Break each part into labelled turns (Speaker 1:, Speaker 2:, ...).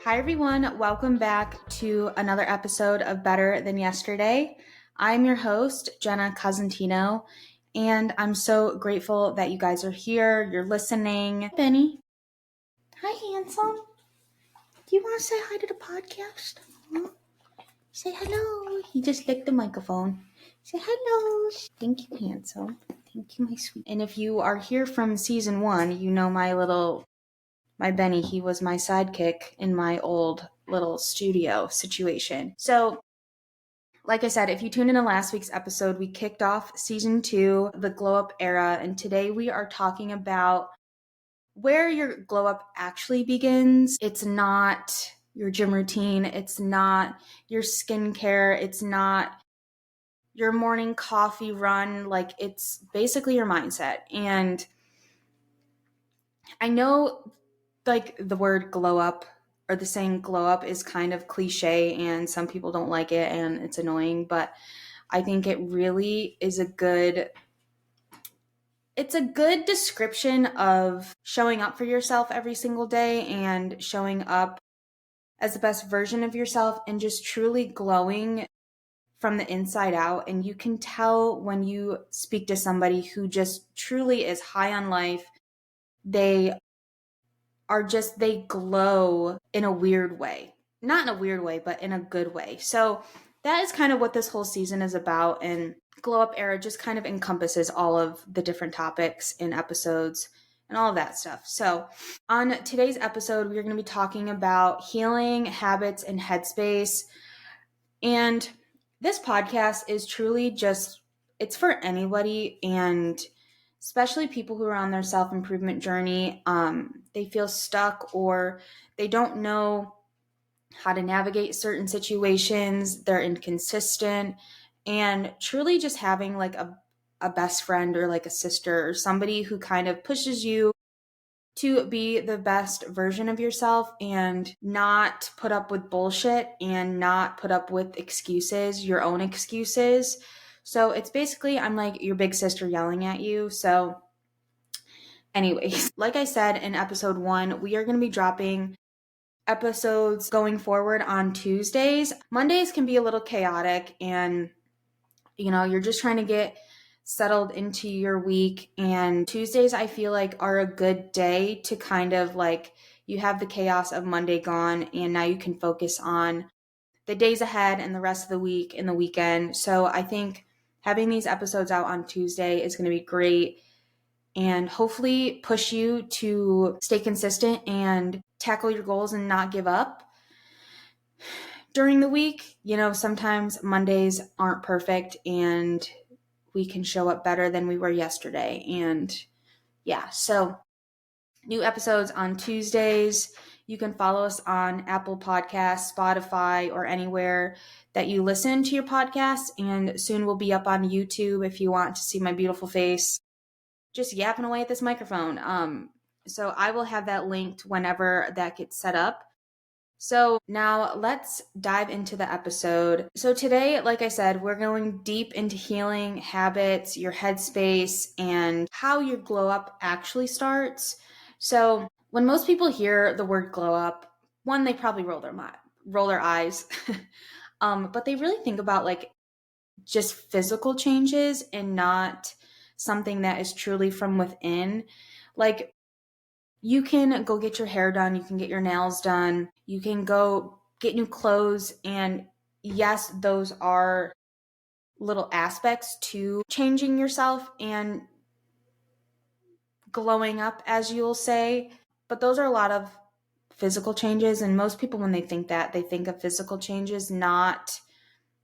Speaker 1: Hi, everyone. Welcome back to another episode of Better Than Yesterday. I'm your host, Jenna Cosentino, and I'm so grateful that you guys are here. You're listening. Benny. Hi, handsome. Do you want to say hi to the podcast? Huh? Say hello. He just licked the microphone. Say hello. Thank you, handsome. Thank you, my sweet. And if you are here from season 1, you know my Benny, he was my sidekick in my old little studio situation. So, like I said, if you tuned into last week's episode, we kicked off season 2, the glow up era, and today we are talking about where your glow up actually begins. It's not your gym routine, it's not your skincare, it's not your morning coffee run. Like, it's basically your mindset. And I know, like, the word glow up or the saying glow up is kind of cliche and some people don't like it and it's annoying, but I think it really is it's a good description of showing up for yourself every single day and showing up as the best version of yourself and just truly glowing from the inside out. And you can tell when you speak to somebody who just truly is high on life. They they glow in a weird way. Not in a weird way, but in a good way. So that is kind of what this whole season is about. And Glow Up Era just kind of encompasses all of the different topics in episodes and all of that stuff. So on today's episode, we're going to be talking about healing, habits, and headspace. And this podcast is truly just, it's for anybody, and especially people who are on their self-improvement journey. They feel stuck or they don't know how to navigate certain situations. They're inconsistent, and truly just having like a best friend or like a sister or somebody who kind of pushes you to be the best version of yourself and not put up with bullshit and not put up with excuses, your own excuses. So it's basically, I'm like your big sister yelling at you. So, anyways, like I said in episode 1, we are going to be dropping episodes going forward on Tuesdays. Mondays can be a little chaotic and, you're just trying to get settled into your week. And Tuesdays, I feel like, are a good day to kind of like, you have the chaos of Monday gone, and now you can focus on the days ahead and the rest of the week and the weekend. So I think having these episodes out on Tuesday is going to be great and hopefully push you to stay consistent and tackle your goals and not give up during the week. Sometimes Mondays aren't perfect and we can show up better than we were yesterday. And yeah, so new episodes on Tuesdays. You can follow us on Apple Podcasts, Spotify, or anywhere that you listen to your podcasts. And soon we'll be up on YouTube if you want to see my beautiful face just yapping away at this microphone. So I will have that linked whenever that gets set up. So now let's dive into the episode. So today, like I said, we're going deep into healing, habits, your headspace, and how your glow up actually starts. So when most people hear the word glow up, one, they probably roll their eyes, but they really think about like just physical changes and not something that is truly from within. Like, you can go get your hair done, you can get your nails done, you can go get new clothes, and yes, those are little aspects to changing yourself and glowing up, as you'll say, but those are a lot of physical changes. And most people, when they think that, they think of physical changes, not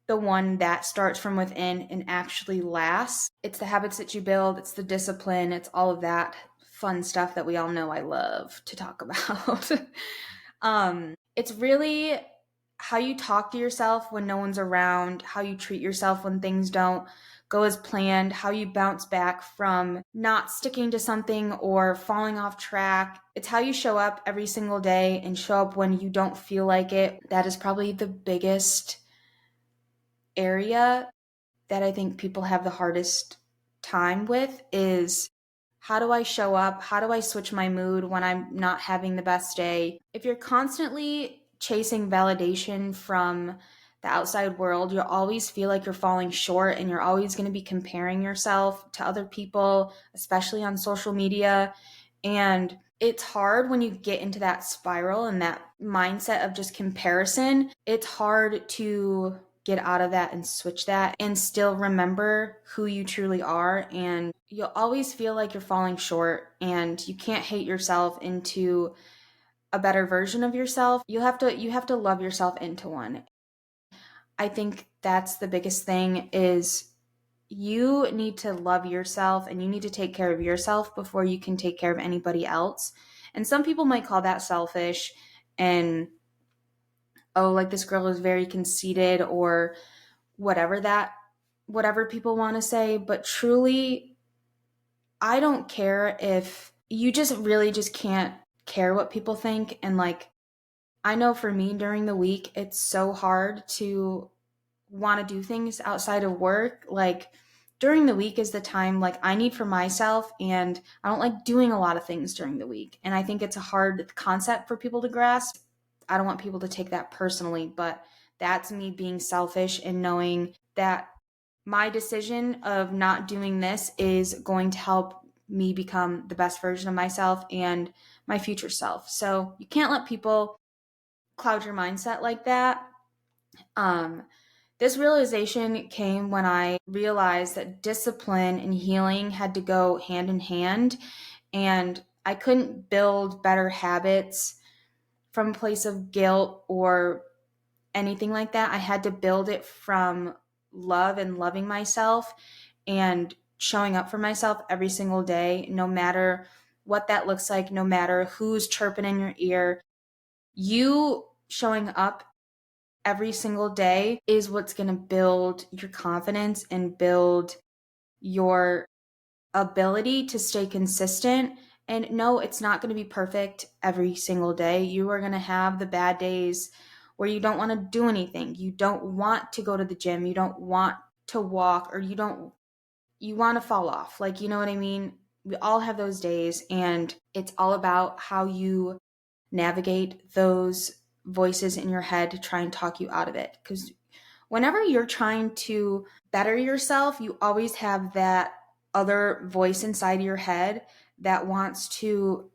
Speaker 1: the one that starts from within and actually lasts. It's the habits that you build, it's the discipline, it's all of that fun stuff that we all know I love to talk about. It's really how you talk to yourself when no one's around, how you treat yourself when things don't go as planned, how you bounce back from not sticking to something or falling off track. It's how you show up every single day and show up when you don't feel like it. That is probably the biggest area that I think people have the hardest time with, is how do I show up? How do I switch my mood when I'm not having the best day? If you're constantly chasing validation from the outside world, you'll always feel like you're falling short, and you're always going to be comparing yourself to other people, especially on social media. And it's hard when you get into that spiral and that mindset of just comparison. It's hard to get out of that and switch that and still remember who you truly are. And you'll always feel like you're falling short, and you can't hate yourself into a better version of yourself. You have to love yourself into one. I think that's the biggest thing is you need to love yourself, and you need to take care of yourself before you can take care of anybody else. And some people might call that selfish, and oh, like this girl is very conceited, or whatever people want to say. But truly, I don't care if you just really just can't care what people think. And like, I know for me during the week, it's so hard to want to do things outside of work. Like during the week is the time like I need for myself, and I don't like doing a lot of things during the week. And I think it's a hard concept for people to grasp. I don't want people to take that personally, but that's me being selfish and knowing that my decision of not doing this is going to help me become the best version of myself and my future self. So you can't let people cloud your mindset like that. Um, this realization came when I realized that discipline and healing had to go hand in hand, and I couldn't build better habits from a place of guilt or anything like that. I had to build it from love and loving myself and showing up for myself every single day, no matter what that looks like, no matter who's chirping in your ear. You showing up every single day is what's going to build your confidence and build your ability to stay consistent. And no, it's not going to be perfect every single day. You are going to have the bad days where you don't want to do anything. You don't want to go to the gym. You don't want to walk, or you want to fall off. Like, you know what I mean? We all have those days, and it's all about how you navigate those voices in your head to try and talk you out of it. Because whenever you're trying to better yourself, you always have that other voice inside your head that wants to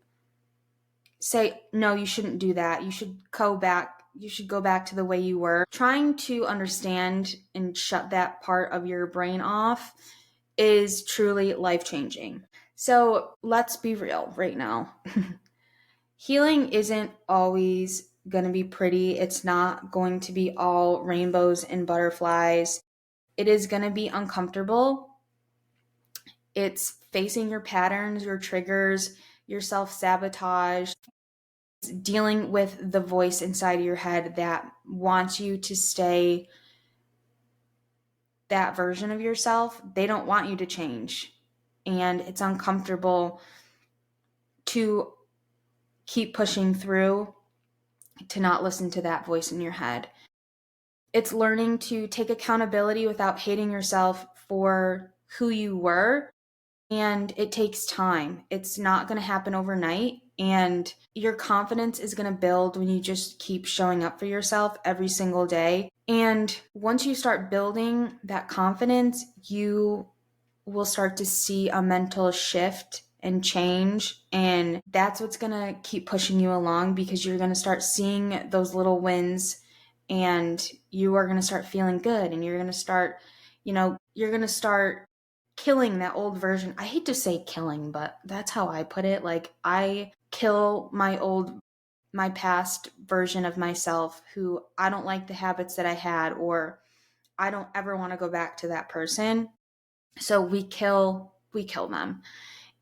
Speaker 1: say, no, you shouldn't do that. You should go back. You should go back to the way you were. Trying to understand and shut that part of your brain off is truly life-changing. So let's be real right now. Healing isn't always going to be pretty. It's not going to be all rainbows and butterflies. It is going to be uncomfortable. It's facing your patterns, your triggers, your self-sabotage, dealing with the voice inside of your head that wants you to stay that version of yourself. They don't want you to change. And it's uncomfortable to keep pushing through, to not listen to that voice in your head. It's learning to take accountability without hating yourself for who you were. And it takes time. It's not going to happen overnight. And your confidence is going to build when you just keep showing up for yourself every single day. And once you start building that confidence, you will start to see a mental shift and change. And that's what's going to keep pushing you along, because you're going to start seeing those little wins, and you are going to start feeling good, and you're going to start, you're going to start killing that old version. I hate to say killing, but that's how I put it. Like, I kill my past version of myself, who I don't like the habits that I had, or I don't ever want to go back to that person. So we kill them.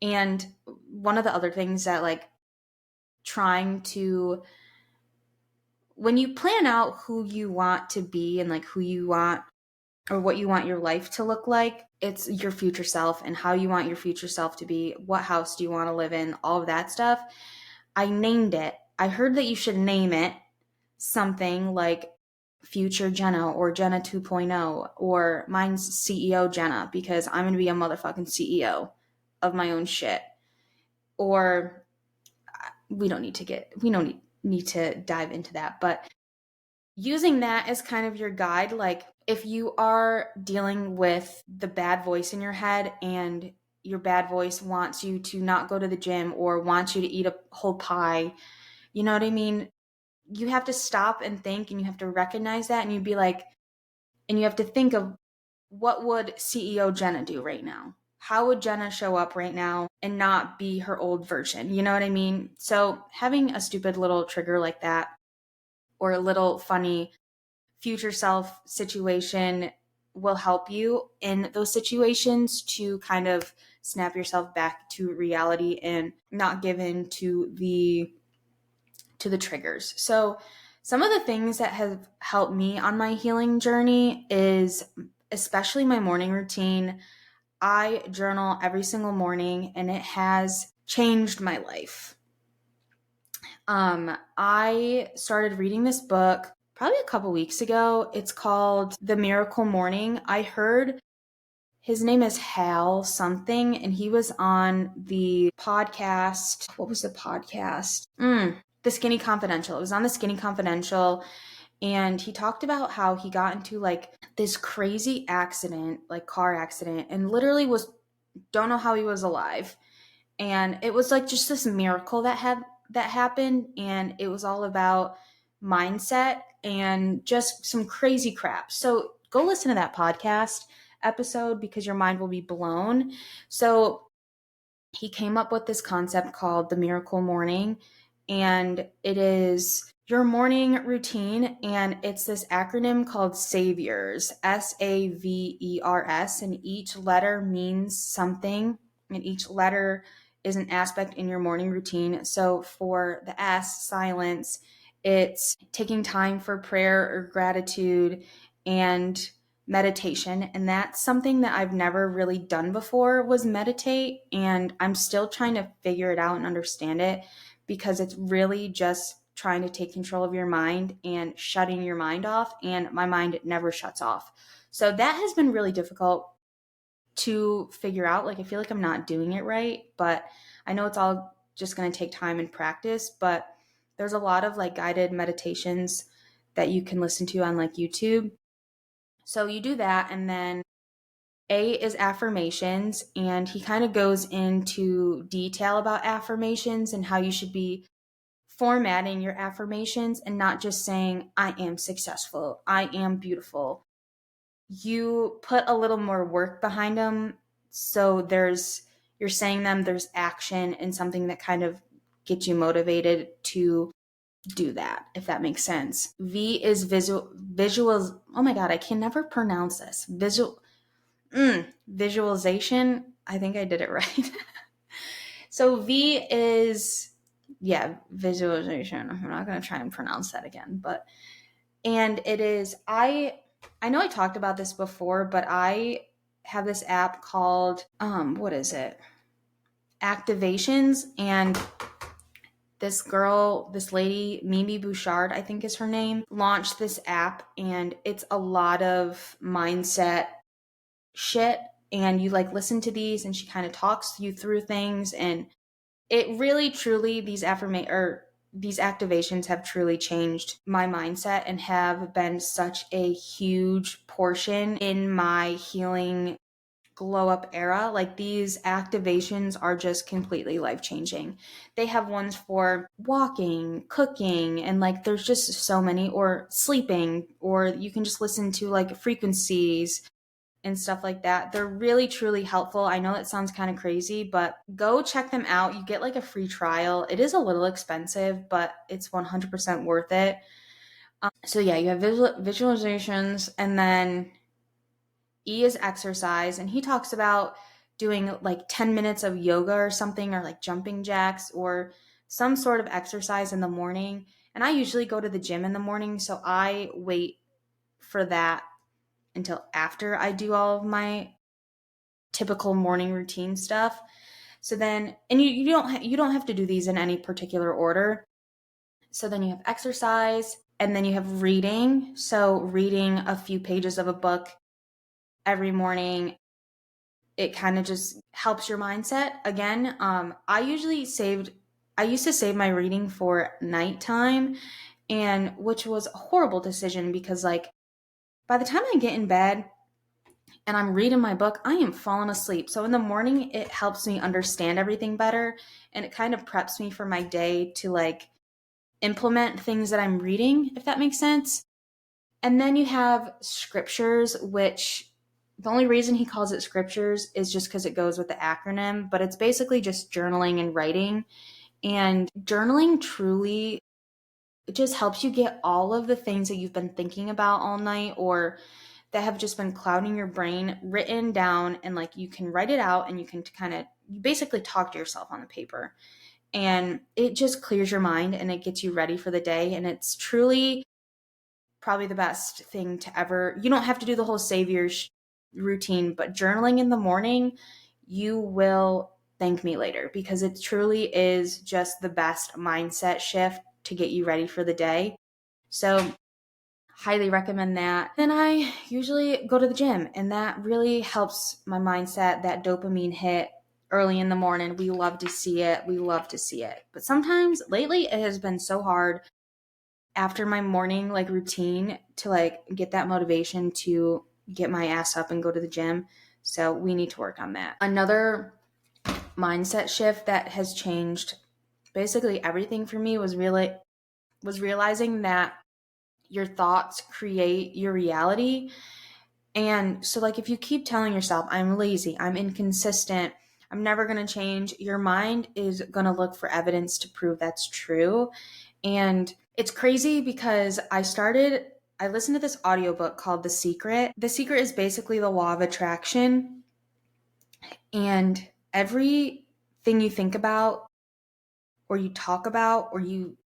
Speaker 1: And one of the other things that, like, trying to, when you plan out who you want to be and like who you want or what you want your life to look like, it's your future self and how you want your future self to be. What house do you want to live in? All of that stuff. I named it. I heard that you should name it something like Future Jenna or Jenna 2.0, or mine's CEO Jenna, because I'm going to be a motherfucking CEO of my own shit. Or we don't need need to dive into that. But using that as kind of your guide, like if you are dealing with the bad voice in your head and your bad voice wants you to not go to the gym or wants you to eat a whole pie, you know what I mean? You have to stop and think, and you have to recognize that, and you'd be like, and you have to think of, what would CEO Jenna do right now? How would Jenna show up right now and not be her old version? You know what I mean? So having a stupid little trigger like that, or a little funny future self situation, will help you in those situations to kind of snap yourself back to reality and not give in to the triggers. So some of the things that have helped me on my healing journey is, especially my morning routine. I journal every single morning, and it has changed my life. I started reading this book probably a couple weeks ago. It's called The Miracle Morning. I heard his name is Hal something, and he was on the podcast. What was the podcast? The Skinny Confidential. It was on the Skinny Confidential, and he talked about how he got into like this crazy accident, like car accident, and literally don't know how he was alive. And it was like just this miracle that happened, and it was all about mindset and just some crazy crap. So go listen to that podcast episode because your mind will be blown. So he came up with this concept called the Miracle Morning, and it is your morning routine, and it's this acronym called SAVERS, SAVERS, and each letter means something, and each letter is an aspect in your morning routine. So for the S, silence, it's taking time for prayer or gratitude and meditation, and that's something that I've never really done before, was meditate, and I'm still trying to figure it out and understand it, because it's really just trying to take control of your mind and shutting your mind off, and my mind never shuts off. So that has been really difficult to figure out. Like I feel like I'm not doing it right, but I know it's all just going to take time and practice. But there's a lot of like guided meditations that you can listen to on like YouTube. So you do that, and then A is affirmations, and he kind of goes into detail about affirmations and how you should be formatting your affirmations and not just saying, I am successful, I am beautiful. You put a little more work behind them. So you're saying them, there's action and something that kind of gets you motivated to do that, if that makes sense. V is visuals. Oh my God, I can never pronounce this. Visualization. I think I did it right. So V is, yeah, visualization. I'm not going to try and pronounce that again, and it is, I know I talked about this before, but I have this app called, what is it? Activations. And this lady, Mimi Bouchard, I think is her name, launched this app, and it's a lot of mindset shit. And you like listen to these, and she kind of talks you through things, and it really truly, these activations have truly changed my mindset and have been such a huge portion in my healing glow up era. Like these activations are just completely life changing. They have ones for walking, cooking, and like there's just so many, or sleeping, or you can just listen to like frequencies and stuff like that. They're really truly helpful. I know that sounds kind of crazy, but go check them out. You get like a free trial. It is a little expensive, but it's 100% worth it. So yeah, you have visualizations, and then E is exercise, and he talks about doing like 10 minutes of yoga or something, or like jumping jacks or some sort of exercise in the morning. And I usually go to the gym in the morning, so I wait for that until after I do all of my typical morning routine stuff. So then, and you don't have to do these in any particular order. So then you have exercise, and then you have reading. So reading a few pages of a book every morning, it kind of just helps your mindset. Again, I I used to save my reading for nighttime, and which was a horrible decision because like by the time I get in bed and I'm reading my book, I am falling asleep. So in the morning, it helps me understand everything better, and it kind of preps me for my day to like implement things that I'm reading, if that makes sense. And then you have scriptures, which the only reason he calls it scriptures is just because it goes with the acronym, but it's basically just journaling and writing. And journaling truly, it just helps you get all of the things that you've been thinking about all night or that have just been clouding your brain written down, and like you can write it out and you can kind of you basically talk to yourself on the paper, and it just clears your mind and it gets you ready for the day, and it's truly probably the best thing to ever. You don't have to do the whole saviors routine, but journaling in the morning, you will thank me later because it truly is just the best mindset shift to get you ready for the day. So highly recommend that. Then I usually go to the gym, and that really helps my mindset, that dopamine hit early in the morning. We love to see it. We love to see it. But sometimes lately it has been so hard after my morning like routine to like get that motivation to get my ass up and go to the gym. So we need to work on that. Another mindset shift that has changed basically everything for me was realizing that your thoughts create your reality. And so like if you keep telling yourself, I'm lazy, I'm inconsistent, I'm never going to change, your mind is going to look for evidence to prove that's true. And it's crazy because I listened to this audiobook called The Secret. The Secret is basically the law of attraction, and everything you think about or you talk about or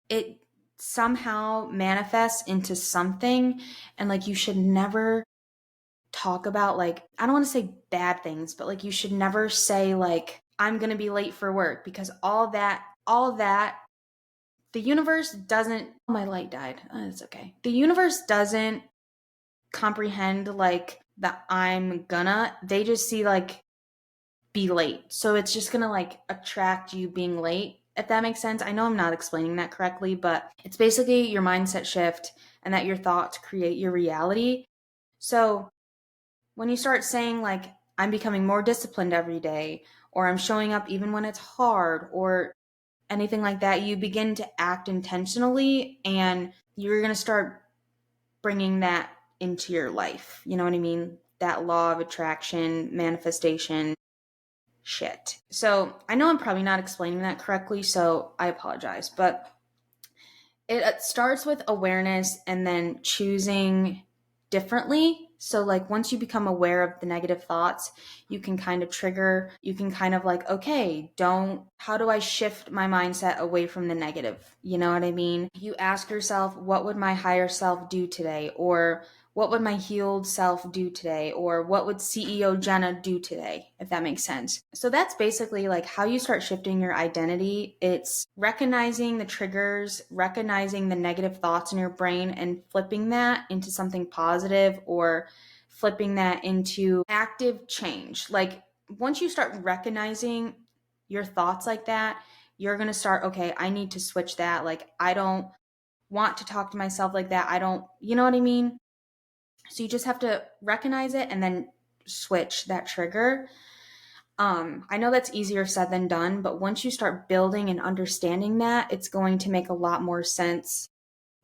Speaker 1: it somehow manifests into something. And like you should never talk about like, I don't want to say bad things, but like you should never say like I'm going to be late for work, because all that the universe doesn't. Oh, my light died. It's okay. The universe doesn't comprehend like that they just see like be late. So it's just gonna like attract you being late, if that makes sense. I know I'm not explaining that correctly, but it's basically your mindset shift and that your thoughts create your reality. So when you start saying like, I'm becoming more disciplined every day, or I'm showing up even when it's hard, or anything like that, you begin to act intentionally, and you're going to start bringing that into your life. You know what I mean? That law of attraction, manifestation shit. So I know I'm probably not explaining that correctly, so I apologize. But it starts with awareness and then choosing differently. So like once you become aware of the negative thoughts, you can kind of like, okay, how do I shift my mindset away from the negative? You know what I mean? You ask yourself, what would my higher self do today? Or what would my healed self do today? Or what would CEO Jenna do today? If that makes sense. So that's basically like how you start shifting your identity. It's recognizing the triggers, recognizing the negative thoughts in your brain, and flipping that into something positive, or flipping that into active change. Like once you start recognizing your thoughts like that, you're going to start, okay, I need to switch that. Like I don't want to talk to myself like that. You know what I mean? So you just have to recognize it and then switch that trigger. I know that's easier said than done, but once you start building and understanding that, it's going to make a lot more sense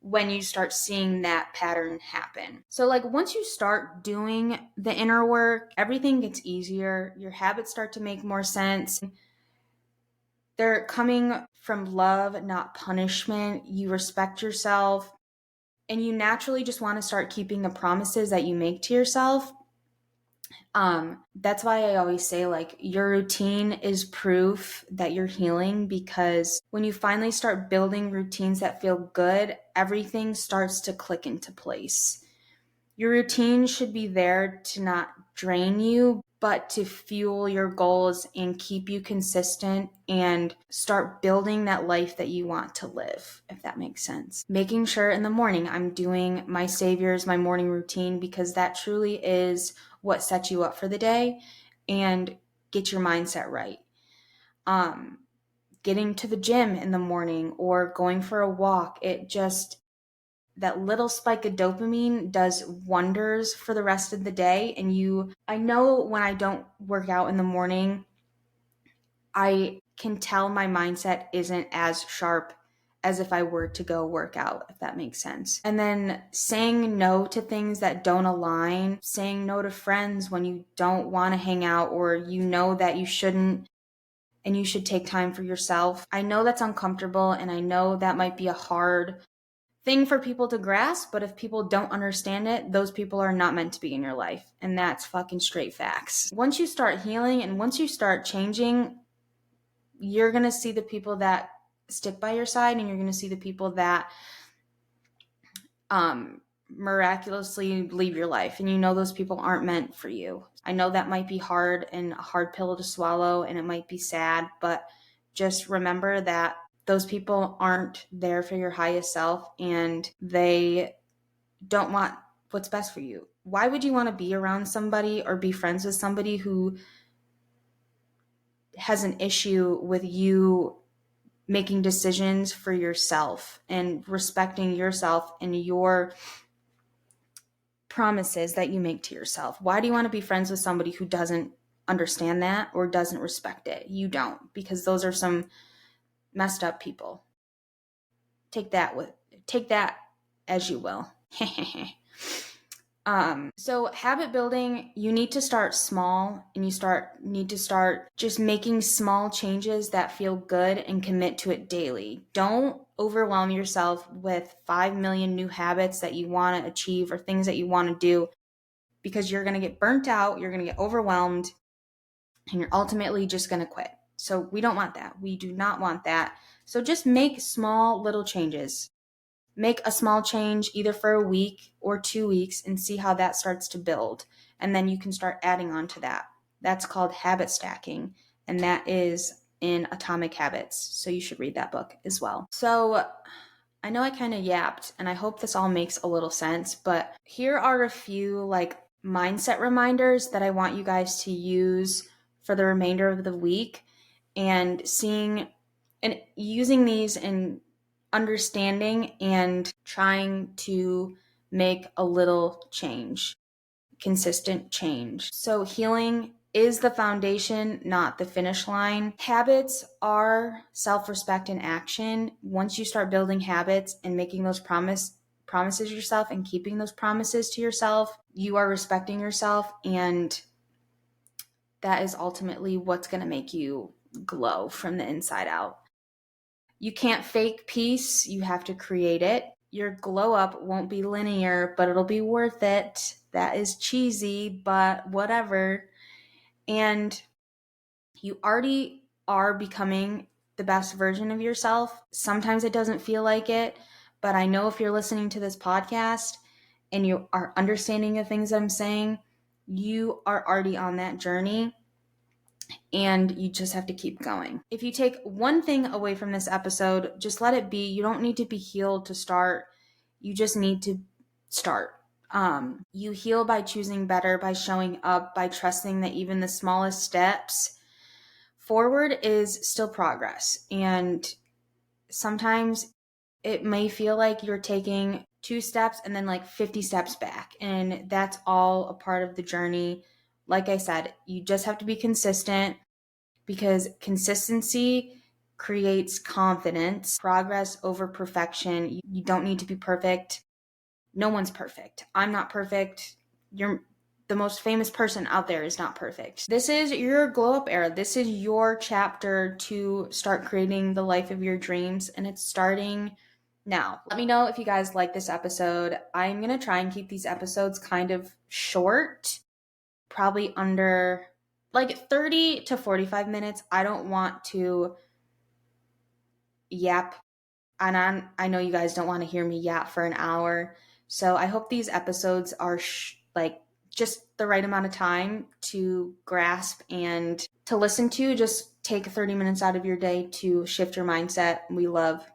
Speaker 1: when you start seeing that pattern happen. So like once you start doing the inner work, everything gets easier. Your habits start to make more sense. They're coming from love, not punishment. You respect yourself, and you naturally just want to start keeping the promises that you make to yourself. That's why I always say like your routine is proof that you're healing, because when you finally start building routines that feel good, everything starts to click into place. Your routine should be there to not drain you, but to fuel your goals and keep you consistent and start building that life that you want to live, if that makes sense. Making sure in the morning I'm doing my saviors, my morning routine, because that truly is what sets you up for the day and get your mindset right. getting to the gym in the morning or going for a walk. That little spike of dopamine does wonders for the rest of the day. And I know when I don't work out in the morning, I can tell my mindset isn't as sharp as if I were to go work out, if that makes sense. And then saying no to things that don't align, saying no to friends when you don't want to hang out or you know that you shouldn't and you should take time for yourself. I know that's uncomfortable and I know that might be a hard thing for people to grasp, but if people don't understand it, those people are not meant to be in your life. And that's fucking straight facts. Once you start healing and once you start changing, you're going to see the people that stick by your side and you're going to see the people that miraculously leave your life. And you know those people aren't meant for you. I know that might be hard and a hard pill to swallow and it might be sad, but just remember that those people aren't there for your highest self and they don't want what's best for you. Why would you want to be around somebody or be friends with somebody who has an issue with you making decisions for yourself and respecting yourself and your promises that you make to yourself? Why do you want to be friends with somebody who doesn't understand that or doesn't respect it? You don't, because those are some messed up people. Take that as you will. So habit building, you need to start small and need to start just making small changes that feel good and commit to it daily. Don't overwhelm yourself with 5 million new habits that you want to achieve or things that you want to do, because you're going to get burnt out, you're going to get overwhelmed, and you're ultimately just going to quit. So we don't want that. We do not want that. So just make small little changes. Make a small change either for a week or 2 weeks and see how that starts to build. And then you can start adding on to that. That's called habit stacking. And that is in Atomic Habits. So you should read that book as well. So I know I kind of yapped and I hope this all makes a little sense, but here are a few mindset reminders that I want you guys to use for the remainder of the week and using these and understanding and trying to make a little change, consistent change. So healing is the foundation, not the finish line. Habits are self-respect in action. Once you start building habits and making those promises yourself and keeping those promises to yourself, you are respecting yourself, and that is ultimately what's going to make you glow from the inside out. You can't fake peace, you have to create it. Your glow up won't be linear, but it'll be worth it. That is cheesy, but whatever. And you already are becoming the best version of yourself. Sometimes it doesn't feel like it, but I know if you're listening to this podcast and you are understanding the things that I'm saying, you are already on that journey. And you just have to keep going. If you take one thing away from this episode, just let it be. You don't need to be healed to start. You just need to start. You heal by choosing better, by showing up, by trusting that even the smallest steps forward is still progress. And sometimes it may feel like you're taking 2 steps and then 50 steps back. And that's all a part of the journey. Like I said, you just have to be consistent, because consistency creates confidence. Progress over perfection. You don't need to be perfect. No one's perfect. I'm not perfect. The most famous person out there is not perfect. This is your glow up era. This is your chapter to start creating the life of your dreams, and it's starting now. Let me know if you guys like this episode. I'm going to try and keep these episodes kind of short, probably under 30 to 45 minutes. I don't want to yap. And I know you guys don't want to hear me yap for an hour. So I hope these episodes are just the right amount of time to grasp and to listen to. Just take 30 minutes out of your day to shift your mindset. We love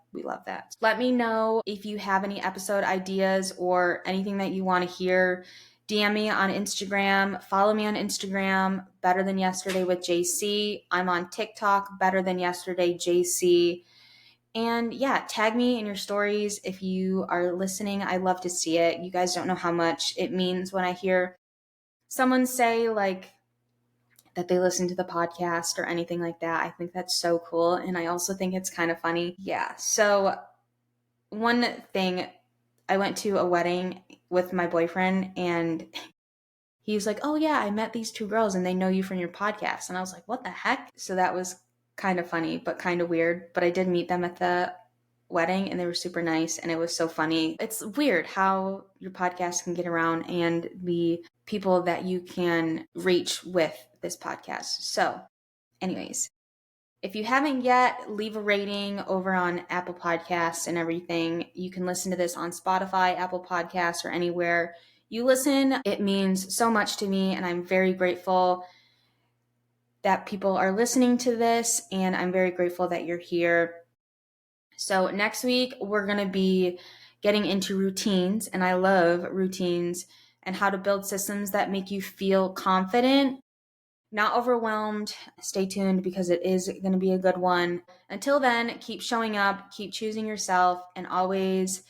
Speaker 1: that. Let me know if you have any episode ideas or anything that you want to hear. DM me on Instagram. Follow me on Instagram, Better Than Yesterday with JC. I'm on TikTok, Better Than Yesterday JC. And yeah, tag me in your stories if you are listening. I love to see it. You guys don't know how much it means when I hear someone say like that they listen to the podcast or anything like that. I think that's so cool. And I also think it's kind of funny. Yeah. So one thing, I went to a wedding with my boyfriend and he was like, oh yeah, I met these two girls and they know you from your podcast. And I was like, what the heck? So that was kind of funny, but kind of weird. But I did meet them at the wedding and they were super nice and it was so funny. It's weird how your podcast can get around and the people that you can reach with this podcast. So anyways, if you haven't yet, leave a rating over on Apple Podcasts and everything. You can listen to this on Spotify, Apple Podcasts, or anywhere you listen. It means so much to me, and I'm very grateful that people are listening to this, and I'm very grateful that you're here. So next week, we're going to be getting into routines, and I love routines and how to build systems that make you feel confident, not overwhelmed. Stay tuned because it is going to be a good one. Until then, keep showing up, keep choosing yourself, and always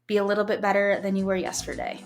Speaker 1: be a little bit better than you were yesterday.